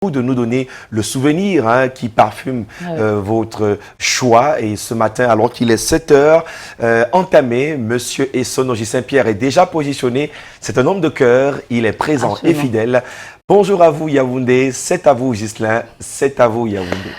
de nous donner le souvenir qui parfume votre choix. Et ce matin, alors qu'il est 7 heures, entamé, Monsieur Essonoji Saint-Pierre est déjà positionné. C'est un homme de cœur, il est présent et fidèle. Bonjour à vous Yaoundé, c'est à vous Ghislain, c'est à vous Yaoundé.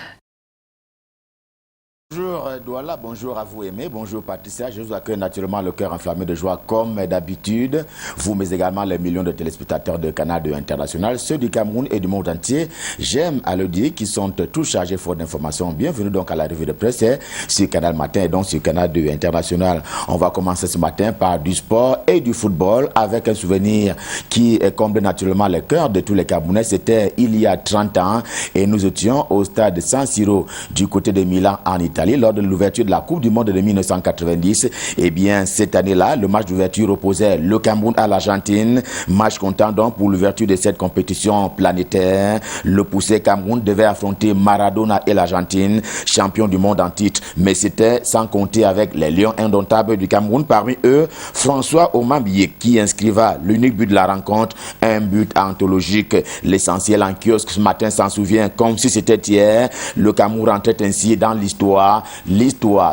Bonjour Douala, bonjour à vous Aimé, bonjour Patricia, je vous accueille naturellement le cœur enflammé de joie comme d'habitude, vous mais également les millions de téléspectateurs de Canal 2 International, ceux du Cameroun et du monde entier, j'aime à le dire, qui sont tous chargés fort d'informations. Bienvenue donc à la revue de presse sur Canal Matin et donc sur Canal 2 International. On va commencer ce matin par du sport et du football avec un souvenir qui comble naturellement le cœur de tous les Camerounais. C'était il y a 30 ans et nous étions au stade San Siro du côté de Milan en Italie. Lors de l'ouverture de la Coupe du Monde de 1990, eh bien, cette année-là, le match d'ouverture opposait le Cameroun à l'Argentine. Match comptant donc pour l'ouverture de cette compétition planétaire. Le poussé Cameroun devait affronter Maradona et l'Argentine, champion du monde en titre. Mais c'était sans compter avec les Lions indomptables du Cameroun. Parmi eux, François Omambié, qui inscriva l'unique but de la rencontre, un but anthologique. L'essentiel en kiosque ce matin s'en souvient comme si c'était hier. Le Cameroun rentrait ainsi dans l'histoire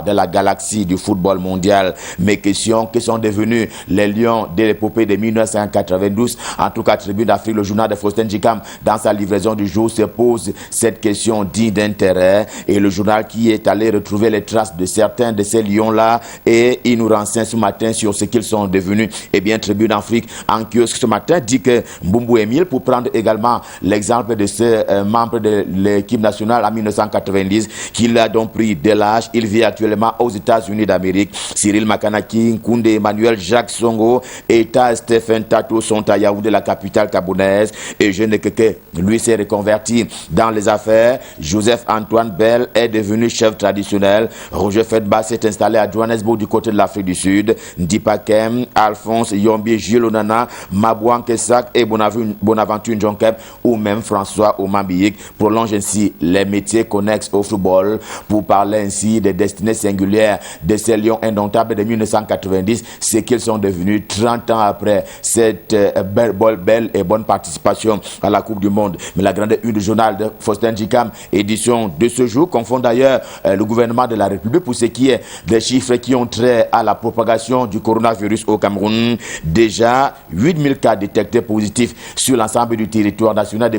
de la galaxie du football mondial. Mes questions, que sont devenus les Lions de l'épopée de 1992, en tout cas Tribune d'Afrique, le journal de Faustin Djikam, dans sa livraison du jour, se pose cette question digne d'intérêt, et le journal qui est allé retrouver les traces de certains de ces Lions-là, et il nous renseigne ce matin sur ce qu'ils sont devenus. Eh bien, Tribune d'Afrique, en kiosque ce matin, dit que Mbumbu Emile, pour prendre également l'exemple de ce membre de l'équipe nationale en 1990, qu'il a donc pris de l'âge, il vit actuellement aux États-Unis d'Amérique. Cyril Makanaki, Nkoundé Emmanuel, Jacques Songo et Stephen Tato sont à Yaoundé, la capitale gabonaise. Et Jeune Keke, lui, s'est reconverti dans les affaires. Joseph Antoine Bell est devenu chef traditionnel. Roger Fedba s'est installé à Johannesburg du côté de l'Afrique du Sud. Ndipa Kem, Alphonse Yombi, Gilles Onana, Mabouan Kesak et Bonaventure Njonkep ou même François Omambiik prolongent ainsi les métiers connexes au football pour parler ainsi des destinées singulières de ces Lions indomptables de 1990, ce qu'ils sont devenus 30 ans après cette belle et bonne participation à la Coupe du Monde. Mais la grande une du journal de Faustin Djikam, édition de ce jour, confond d'ailleurs le gouvernement de la République pour ce qui est des chiffres qui ont trait à la propagation du coronavirus au Cameroun. Déjà 8000 cas détectés positifs sur l'ensemble du territoire national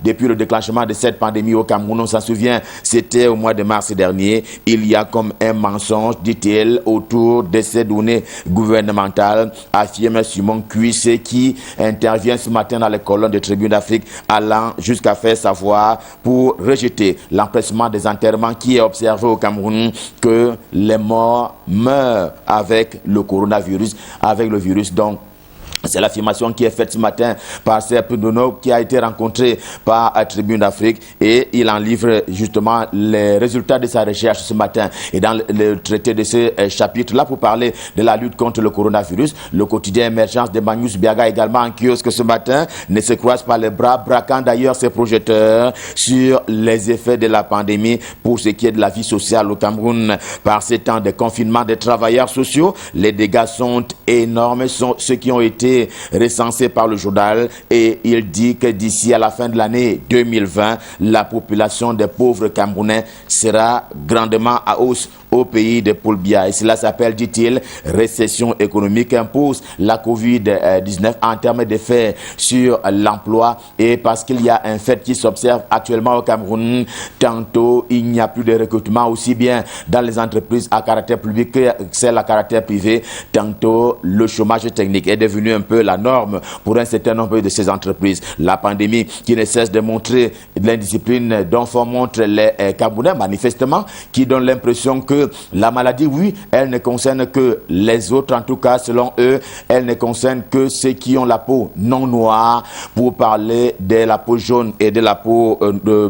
depuis le déclenchement de cette pandémie au Cameroun. On s'en souvient, c'était au mois de mars dernier. Il y a comme un mensonge, dit-il, autour de ces données gouvernementales, affirme Simon Cuissé, qui intervient ce matin dans les colonnes de Tribune d'Afrique, allant jusqu'à faire savoir, pour rejeter l'empressement des enterrements qui est observé au Cameroun, que les morts meurent avec le coronavirus, avec le virus. Donc, c'est l'affirmation qui est faite ce matin par Serp Dono, qui a été rencontré par Tribune d'Afrique, et il en livre justement les résultats de sa recherche ce matin. Et dans le traité de ce chapitre-là, pour parler de la lutte contre le coronavirus, le quotidien Émergence de Magnus Biaga également en kiosque ce matin ne se croise pas les bras, braquant d'ailleurs ses projecteurs sur les effets de la pandémie pour ce qui est de la vie sociale au Cameroun. Par ces temps de confinement des travailleurs sociaux, les dégâts sont énormes, sont ceux qui ont été recensé par le journal, et il dit que d'ici à la fin de l'année 2020, la population des pauvres Camerounais sera grandement à hausse au pays de Paul Biya. Et cela s'appelle, dit-il, récession économique, impose la Covid-19 en termes d'effets sur l'emploi, et parce qu'il y a un fait qui s'observe actuellement au Cameroun, tantôt il n'y a plus de recrutement aussi bien dans les entreprises à caractère public que celles à caractère privé, tantôt le chômage technique est devenu un peu la norme pour un certain nombre de ces entreprises. La pandémie qui ne cesse de montrer l'indiscipline dont font montre les Camerounais, manifestement, qui donne l'impression que la maladie, oui, elle ne concerne que les autres, en tout cas, selon eux, elle ne concerne que ceux qui ont la peau non noire, pour parler de la peau jaune et de la peau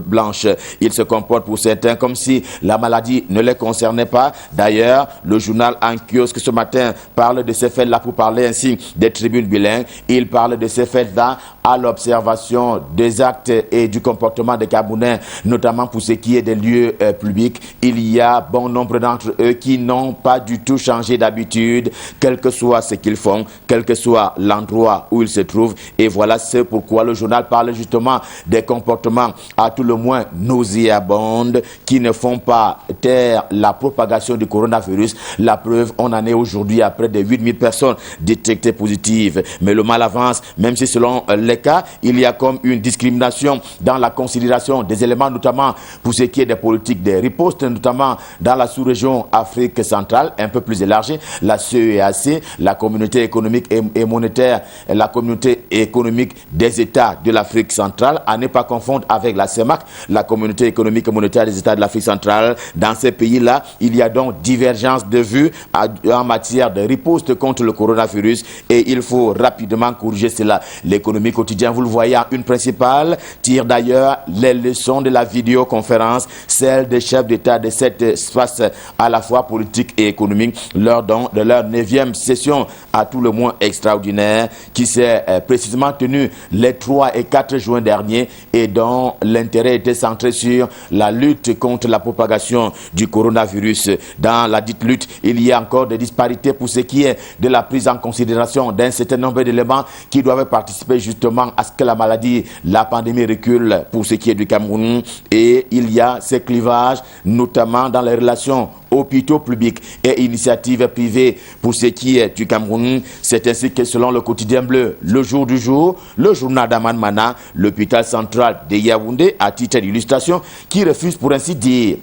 blanche. Ils se comportent pour certains comme si la maladie ne les concernait pas. D'ailleurs, le journal en kiosque ce matin parle de ces faits-là pour parler ainsi des tribunes bilingues. Il parle de ces faits-là à l'observation des actes et du comportement des Camerounais, notamment pour ce qui est des lieux publics. Il y a bon nombre d'entre eux qui n'ont pas du tout changé d'habitude, quel que soit ce qu'ils font, quel que soit l'endroit où ils se trouvent. Et voilà ce pourquoi le journal parle justement des comportements à tout le moins nauséabonds qui ne font pas taire la propagation du coronavirus. La preuve, on en est aujourd'hui à près de 8000 personnes détectées positives. Mais le mal avance, même si selon les cas, il y a comme une discrimination dans la considération des éléments, notamment pour ce qui est des politiques des ripostes, notamment dans la sous-région Afrique centrale, un peu plus élargie, la CEEAC, la communauté économique et monétaire, la communauté économique des États de l'Afrique centrale, à ne pas confondre avec la CEMAC, la communauté économique et monétaire des États de l'Afrique centrale. Dans ces pays-là, il y a donc divergence de vues en matière de riposte contre le coronavirus et il faut rapidement corriger cela. L'économie quotidienne, vous le voyez, en une principale, tire d'ailleurs les leçons de la vidéoconférence, celle des chefs d'État de cet espace à la fois politique et économique, lors de leur 9e session à tout le moins extraordinaire qui s'est précisément tenue les 3 et 4 juin dernier et dont l'intérêt était centré sur la lutte contre la propagation du coronavirus. Dans la dite lutte, il y a encore des disparités pour ce qui est de la prise en considération d'un certain nombre d'éléments qui doivent participer justement à ce que la maladie, la pandémie recule pour ce qui est du Cameroun. Et il y a ces clivages, notamment dans les relations hôpitaux publics et initiatives privées pour ce qui est du Cameroun. C'est ainsi que selon le quotidien bleu, le jour du jour, le journal d'Aman Mana, l'hôpital central de Yaoundé, à titre d'illustration, qui refuse pour ainsi dire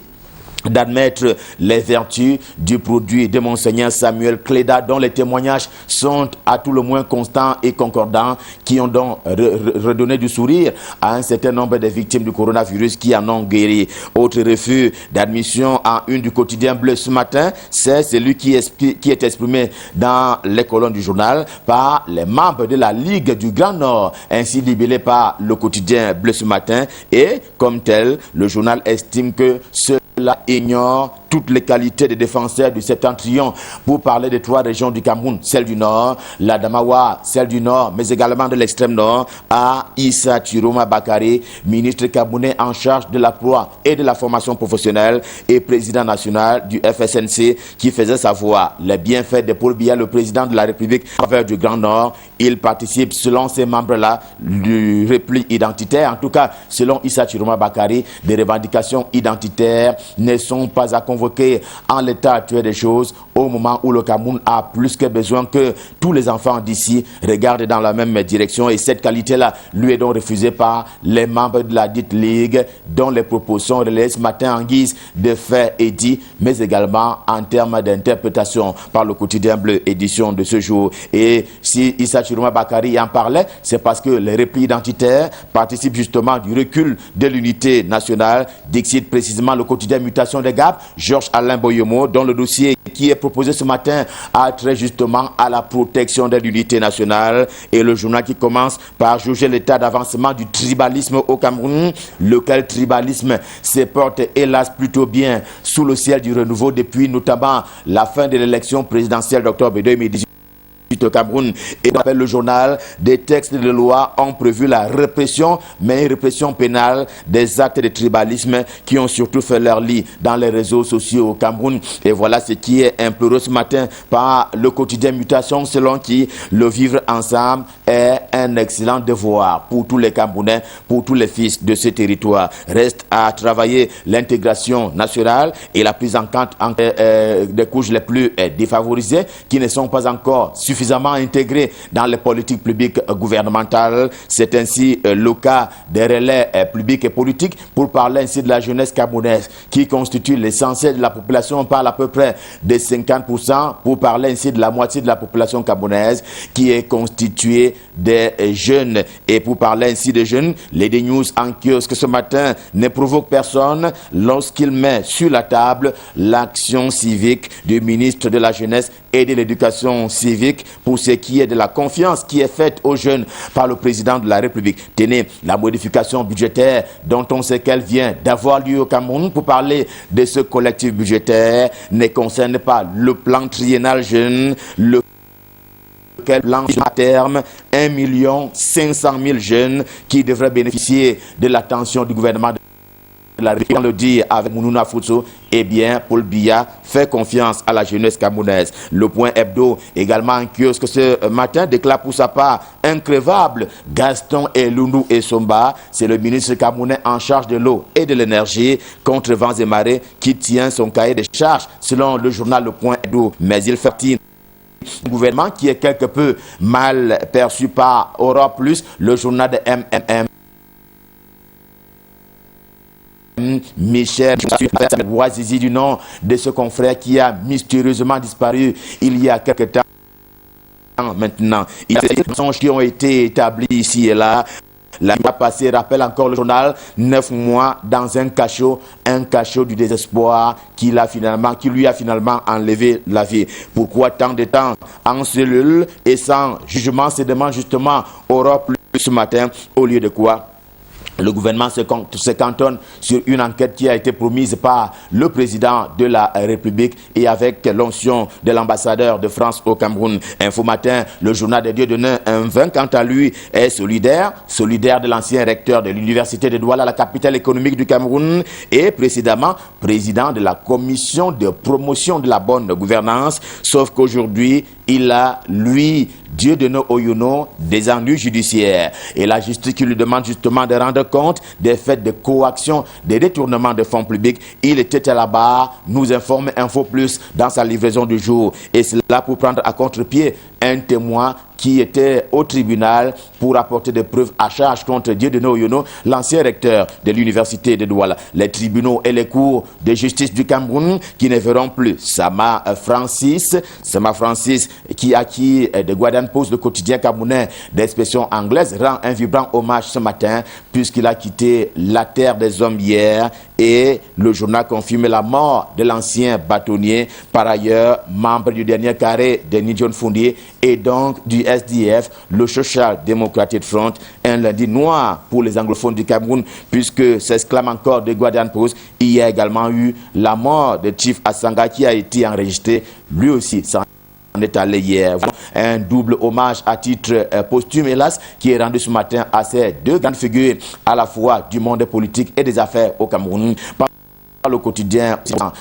d'admettre les vertus du produit de Monseigneur Samuel Cléda, dont les témoignages sont à tout le moins constants et concordants, qui ont donc redonné du sourire à un certain nombre de victimes du coronavirus qui en ont guéri. Autre refus d'admission en une du quotidien bleu ce matin, c'est celui qui est exprimé dans les colonnes du journal par les membres de la Ligue du Grand Nord, ainsi libellé par le quotidien bleu ce matin, et comme tel, le journal estime que cela ignore toutes les qualités des défenseurs du septentrion pour parler des 3 régions du Cameroun, celle du Nord, la Damawa, celle du Nord, mais également de l'extrême Nord, à Issa Chiroma Bakari, ministre camerounais en charge de l'emploi et de la formation professionnelle et président national du FSNC, qui faisait savoir les bienfaits de Paul Biya, le président de la République en faveur du Grand Nord. Il participe, selon ces membres-là, du repli identitaire. En tout cas, selon Issa Chiroma Bakari, des revendications identitaires ne sont pas à convoquer en l'état actuel des choses, au moment où le Cameroun a plus que besoin que tous les enfants d'ici regardent dans la même direction. Et cette qualité-là lui est donc refusée par les membres de la dite Ligue, dont les propos sont relayés ce matin en guise de faits et dits, mais également en termes d'interprétation par le quotidien bleu édition de ce jour. Et si Issa Chiroma Bakari en parlait, c'est parce que les replis identitaires participent justement du recul de l'unité nationale, dixit précisément le quotidien Mutation des Gap, Georges Alain Boyomo, dont le dossier qui est proposé ce matin a trait justement à la protection de l'unité nationale. Et le journal qui commence par juger l'état d'avancement du tribalisme au Cameroun, lequel tribalisme se porte hélas plutôt bien sous le ciel du renouveau depuis notamment la fin de l'élection présidentielle d'octobre 2018. Au Cameroun. Et d'après le journal, des textes de loi ont prévu la répression, mais une répression pénale des actes de tribalisme qui ont surtout fait leur lit dans les réseaux sociaux au Cameroun. Et voilà ce qui est imploré ce matin par le quotidien Mutation, selon qui le vivre ensemble est un excellent devoir pour tous les Camerounais, pour tous les fils de ce territoire. Reste à travailler l'intégration nationale et la prise en compte des couches les plus défavorisées qui ne sont pas encore suffisamment intégrés dans les politiques publiques gouvernementales. C'est ainsi le cas des relais publics et politiques pour parler ainsi de la jeunesse camerounaise qui constitue l'essentiel de la population. On parle à peu près de 50% pour parler ainsi de la moitié de la population camerounaise qui est constituée des jeunes. Et pour parler ainsi des jeunes, les news en kiosque ce matin ne provoquent personne lorsqu'il met sur la table l'action civique du ministre de la Jeunesse et de l'Éducation civique pour ce qui est de la confiance qui est faite aux jeunes par le président de la République. Tenez, la modification budgétaire dont on sait qu'elle vient d'avoir lieu au Cameroun, pour parler de ce collectif budgétaire, ne concerne pas le plan triennal jeune, lequel lance à terme 1 500 000 jeunes qui devraient bénéficier de l'attention du gouvernement la République, on le dit avec Mounouna Fousso, eh bien, Paul Biya fait confiance à la jeunesse camerounaise. Le Point Hebdo, également en kiosque ce matin, déclare pour sa part increvable Gaston Elundou Essomba, c'est le ministre camerounais en charge de l'eau et de l'énergie contre vents et marées qui tient son cahier de charges selon le journal Le Point Hebdo. Mais il fait un gouvernement qui est quelque peu mal perçu par Europe+, le journal de MMM. Michel Ouazizi, du nom de ce confrère qui a mystérieusement disparu il y a quelque temps maintenant. Il y a des mensonges qui ont été établis ici et là. La nuit passée, rappelle encore le journal, 9 mois dans un cachot du désespoir qui lui a finalement enlevé la vie. Pourquoi tant de temps en cellule et sans jugement, se demande justement Europe ce matin, au lieu de quoi le gouvernement se cantonne sur une enquête qui a été promise par le président de la République et avec l'onction de l'ambassadeur de France au Cameroun. Info Matin, le journal des Dieudonné, un 20, quant à lui, est solidaire de l'ancien recteur de l'université de Douala, la capitale économique du Cameroun, et précédemment président de la commission de promotion de la bonne gouvernance, sauf qu'aujourd'hui, il a, lui, Dieudonné Oyono, des ennuis judiciaires. Et la justice qui lui demande justement de rendre compte des faits de coaction, des détournements de fonds publics. Il était à la barre, nous informe Info Plus dans sa livraison du jour. Et c'est là pour prendre à contre-pied un témoin qui était au tribunal pour apporter des preuves à charge contre Dieudonné Oyono, l'ancien recteur de l'université de Douala. Les tribunaux et les cours de justice du Cameroun qui ne verront plus Sama Francis, qui de Guardian Post, le quotidien camerounais d'expression anglaise, rend un vibrant hommage ce matin puisqu'il a quitté la terre des hommes hier, et le journal confirme la mort de l'ancien bâtonnier, par ailleurs membre du dernier carré de Nidjon Foundier et donc du SDF, le Social Democratic Front, un lundi noir pour les anglophones du Cameroun, puisque s'exclame encore de Guardian Post, il y a également eu la mort de Chief Asanga qui a été enregistré, lui aussi, sans on est allé hier. Un double hommage à titre posthume, hélas, qui est rendu ce matin à ces deux grandes figures à la fois du monde politique et des affaires au Cameroun. Le quotidien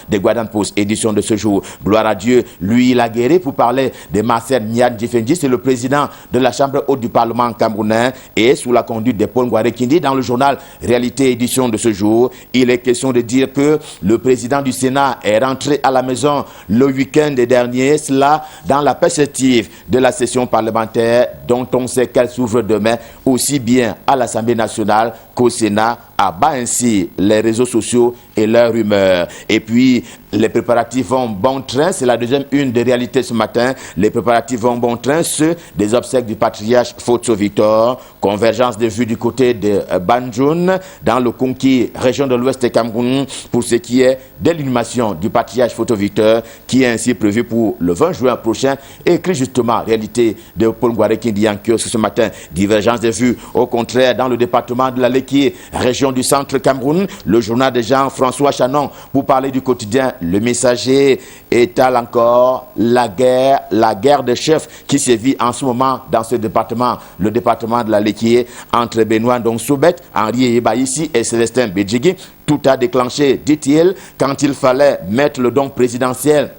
des Guardian Post, édition de ce jour. Gloire à Dieu, lui, il a guéri pour parler de Marcel Nian Djifendi, c'est le président de la Chambre haute du Parlement camerounais, et sous la conduite de Paul Ngouaré-Kindi, dans le journal Réalité, édition de ce jour, il est question de dire que le président du Sénat est rentré à la maison le week-end dernier, cela dans la perspective de la session parlementaire dont on sait qu'elle s'ouvre demain, aussi bien à l'Assemblée nationale qu'au Sénat, abat ainsi les réseaux sociaux et leurs rumeurs. Et puis, les préparatifs vont bon train, c'est la deuxième une de Réalité ce matin. Les préparatifs vont bon train, ceux des obsèques du patriarche Fotso Victor. Convergence de vues du côté de Banjoun, dans le Konki, région de l'Ouest du Cameroun, pour ce qui est de l'inhumation du patriarche Fotso Victor, qui est ainsi prévu pour le 20 juin prochain. Écrit justement Réalité de Paul Ngouaré-Kindi en kiosque ce matin. Divergence de vues, au contraire, dans le département de la Léquié, région du centre Cameroun, le journal de Jean-François Chanon, pour parler du quotidien Le Messager, étale encore la guerre des chefs qui sévit en ce moment dans ce département, le département de la Léquié, entre Benoît Ndong-Soubet, Henri Ebaïssi et Célestin Bédjigui. Tout a déclenché, dit-il, quand il fallait mettre le don présidentiel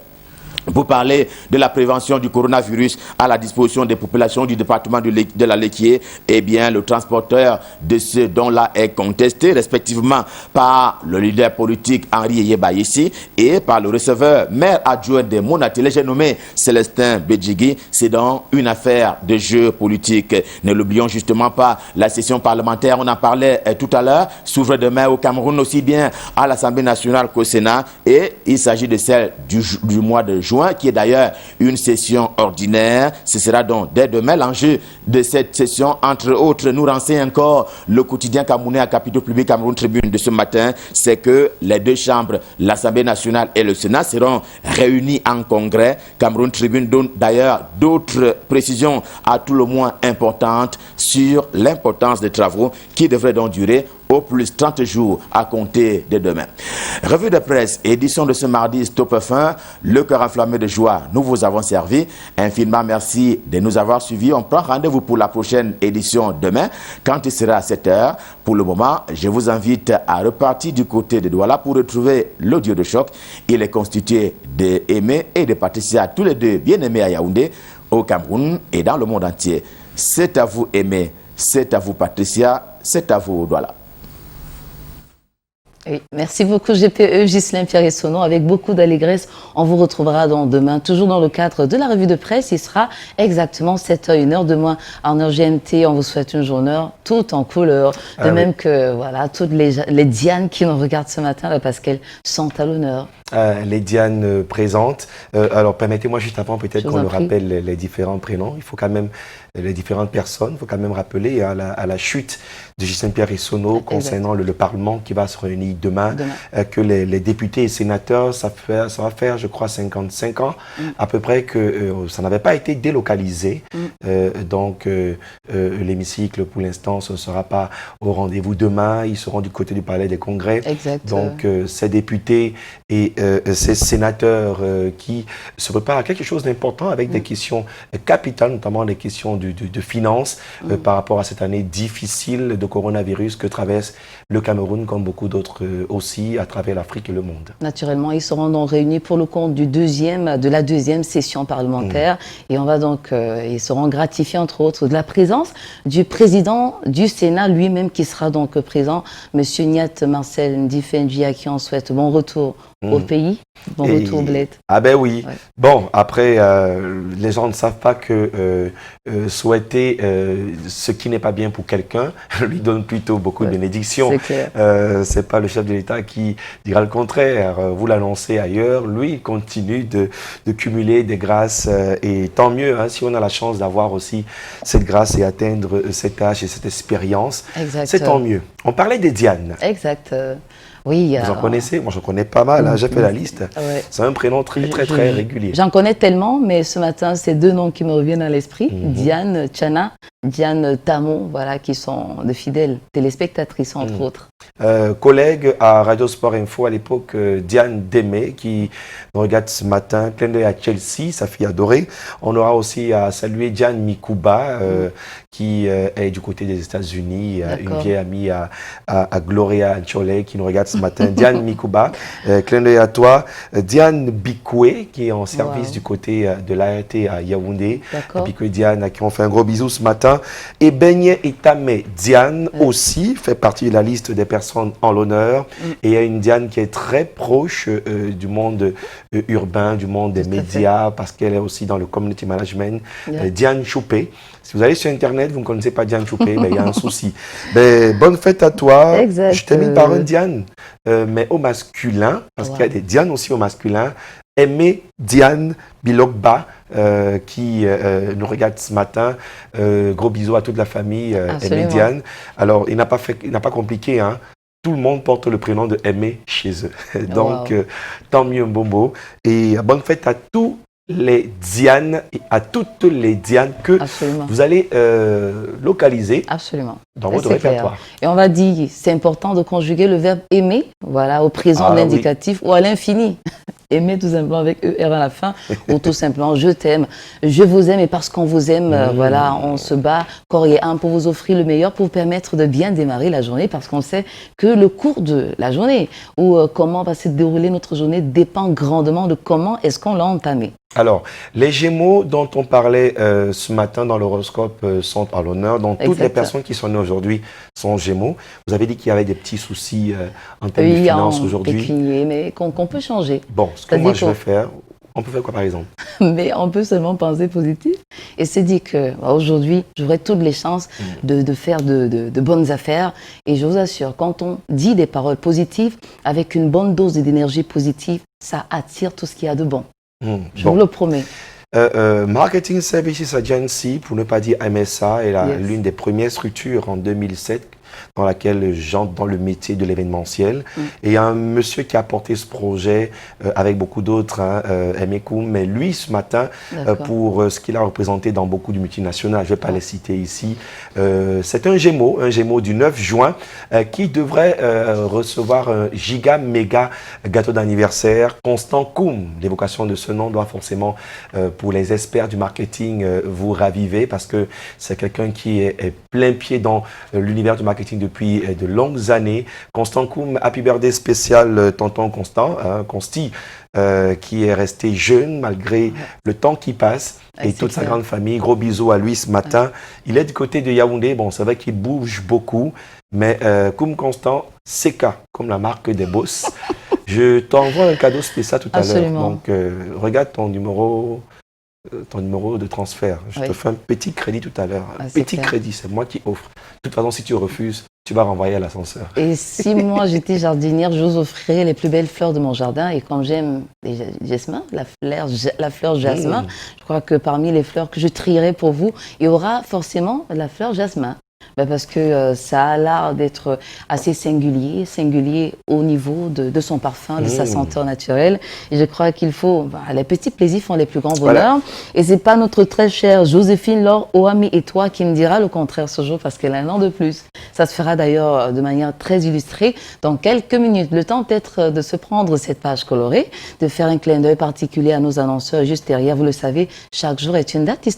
pour parler de la prévention du coronavirus à la disposition des populations du département de la Léquié. Eh bien, le transporteur de ce don-là est contesté respectivement par le leader politique Henri Yebaïssi et par le receveur maire adjoint de Monatilé, j'ai nommé Célestin Bédjigui. C'est donc une affaire de jeu politique. Ne l'oublions justement pas, la session parlementaire, on en parlait tout à l'heure, s'ouvre demain au Cameroun, aussi bien à l'Assemblée nationale qu'au Sénat, et il s'agit de celle du mois de juin, qui est d'ailleurs une session ordinaire. Ce sera donc dès demain. L'enjeu de cette session, entre autres, nous renseigne encore le quotidien camerounais à capitaux publics Cameroun Tribune de ce matin, c'est que les deux chambres, l'Assemblée nationale et le Sénat, seront réunis en congrès. Cameroun Tribune donne d'ailleurs d'autres précisions à tout le moins importantes sur l'importance des travaux qui devraient donc durer au plus 30 jours à compter de demain. Revue de presse, édition de ce mardi, Stop F1, le cœur enflammé de joie, nous vous avons servi. Infiniment merci de nous avoir suivis. On prend rendez-vous pour la prochaine édition demain, quand il sera à 7 h. Pour le moment, je vous invite à repartir du côté de Douala pour retrouver l'audio de choc. Il est constitué de Aimé et de Patricia, tous les deux bien aimés à Yaoundé, au Cameroun et dans le monde entier. C'est à vous Aimé, c'est à vous Patricia, c'est à vous Douala. Oui, merci beaucoup GPE, Ghislain Pierre-Essonneau, avec beaucoup d'allégresse. On vous retrouvera demain, toujours dans le cadre de la revue de presse. Il sera exactement 7 h, 1 heure de moins en heure GMT. On vous souhaite une journée toute en couleur. De même que voilà, toutes les Dianes qui nous regardent ce matin, parce qu'elles sont à l'honneur. Les Dianes présentes. Alors, permettez-moi juste avant, peut-être qu'on le rappelle les différents prénoms. Il faut quand même, les différentes personnes, il faut quand même rappeler à la chute de Ghislain Pierre-Essonneau concernant le Parlement qui va se réunir demain. Que les députés et sénateurs, ça va faire, je crois, 55 ans à peu près que ça n'avait pas été délocalisé. Donc, l'hémicycle, pour l'instant, ne sera pas au rendez-vous demain. Ils seront du côté du Palais des Congrès. Donc, ces députés et ces sénateurs qui se préparent à quelque chose d'important avec des questions capitales, notamment des questions de finances par rapport à cette année difficile de coronavirus que traverse le Cameroun, comme beaucoup d'autres aussi, à travers l'Afrique et le monde. Naturellement, ils seront donc réunis pour le compte de la deuxième session parlementaire. Et on va donc, ils seront gratifiés, entre autres, de la présence du président du Sénat lui-même qui sera donc présent, M. Niat Marcel Ndifendji, à qui on souhaite bon retour au pays. Bon retour, Bled. Ah ben oui. Ouais. Bon, après, les gens ne savent pas que souhaiter ce qui n'est pas bien pour quelqu'un lui donne plutôt beaucoup de bénédictions. C'est pas le chef de l'État qui dira le contraire. Vous l'annoncez ailleurs. Lui, il continue de cumuler des grâces. Et tant mieux, hein, si on a la chance d'avoir aussi cette grâce et atteindre cet âge et cette expérience. C'est tant mieux. On parlait des Dianes. Exact. Oui, vous en connaissez? Moi, je connais pas mal. Hein, j'ai fait la liste. C'est un prénom très régulier. J'en connais tellement, mais ce matin, c'est deux noms qui me reviennent à l'esprit. Diane Tchana, Diane Tamon, voilà, qui sont de fidèles téléspectatrices, entre autres. Collègue à Radio Sport Info à l'époque, Diane Démé, qui nous regarde ce matin, clin d'œil à Chelsea, sa fille adorée. On aura aussi à saluer Diane Mikuba, qui est du côté des États-Unis, une vieille amie à Gloria Anchole, qui nous regarde ce matin. Diane Mikuba, clin d'œil à toi. Diane Bikwe, qui est en service du côté de l'ART à Yaoundé. Bikwe Diane, à qui on fait un gros bisou ce matin. Et Benye Etame Diane aussi fait partie de la liste des personnes en l'honneur. Et il y a une Diane qui est très proche du monde urbain, du monde des médias, parce qu'elle est aussi dans le community management. Diane Choupé. Si vous allez sur Internet, vous ne connaissez pas Diane Choupé, il y a un souci. Bonne fête à toi. Je termine par un Diane, mais au masculin, parce qu'il y a des Diane aussi au masculin. Aimé Diane Bilogba, qui nous regarde ce matin. Gros bisous à toute la famille Aimé Diane. Alors, il n'a pas compliqué, hein. Tout le monde porte le prénom de Aimé chez eux. Donc, tant mieux, Mbombo. Et bonne fête à tous les Dianes et à toutes les Dianes que vous allez localiser dans votre répertoire. Et on va dire, c'est important de conjuguer le verbe aimer, voilà, au présent de l'indicatif ou à l'infini. Aimer tout simplement avec ER à la fin, ou tout simplement je t'aime, je vous aime et parce qu'on vous aime, voilà, on se bat corps et âme pour vous offrir le meilleur, pour vous permettre de bien démarrer la journée, parce qu'on sait que le cours de la journée ou comment va se dérouler notre journée dépend grandement de comment est-ce qu'on l'a entamé. Alors, les Gémeaux dont on parlait ce matin dans l'horoscope sont à l'honneur. Donc, toutes les personnes qui sont nées aujourd'hui sont Gémeaux. Vous avez dit qu'il y avait des petits soucis en termes de finances aujourd'hui. Mais qu'on peut changer. Bon, ce que moi je vais faire, on peut faire quoi par exemple? Mais on peut seulement penser positif et se dire qu'aujourd'hui, j'aurai toutes les chances de faire de bonnes affaires. Et je vous assure, quand on dit des paroles positives, avec une bonne dose d'énergie positive, ça attire tout ce qu'il y a de bon. Je vous le promets. Marketing Services Agency, pour ne pas dire MSA, est l'une des premières structures en 2007 dans laquelle j'entre dans le métier de l'événementiel. Et il y a un monsieur qui a porté ce projet avec beaucoup d'autres, Aimé Koum, mais lui, ce matin, pour ce qu'il a représenté dans beaucoup de multinationales, je ne vais pas les citer ici, c'est un Gémeaux du 9 juin qui devrait recevoir un giga méga gâteau d'anniversaire. Constant Koum, l'évocation de ce nom doit forcément, pour les experts du marketing, vous raviver parce que c'est quelqu'un qui est plein pied dans l'univers du marketing depuis de longues années. Constant Koum, happy birthday spécial tonton Constant, Consti, qui est resté jeune malgré le temps qui passe et toute sa grande famille. Gros bisous à lui ce matin. Il est du côté de Yaoundé. Bon, c'est vrai qu'il bouge beaucoup, mais Koum Constant, CK, comme la marque des boss. Je t'envoie un cadeau spécial tout à l'heure. Donc, regarde ton numéro de transfert. Je te fais un petit crédit tout à l'heure. Petit crédit, c'est moi qui offre. De toute façon, si tu refuses, tu vas renvoyer à l'ascenseur. Et si moi j'étais jardinière, je vous offrirais les plus belles fleurs de mon jardin. Et comme j'aime les jasmins, la fleur jasmin, je crois que parmi les fleurs que je trierai pour vous, il y aura forcément la fleur jasmin. Parce que ça a l'art d'être assez singulier au niveau de son parfum, de sa senteur naturelle. Et je crois qu'il faut, les petits plaisirs font les plus grands bonheurs. Voilà. Et c'est pas notre très chère Joséphine Laure Oami et toi qui me dira le contraire ce jour parce qu'elle a un an de plus. Ça se fera d'ailleurs de manière très illustrée dans quelques minutes. Le temps peut-être de se prendre cette page colorée, de faire un clin d'œil particulier à nos annonceurs juste derrière. Vous le savez, chaque jour est une date historique.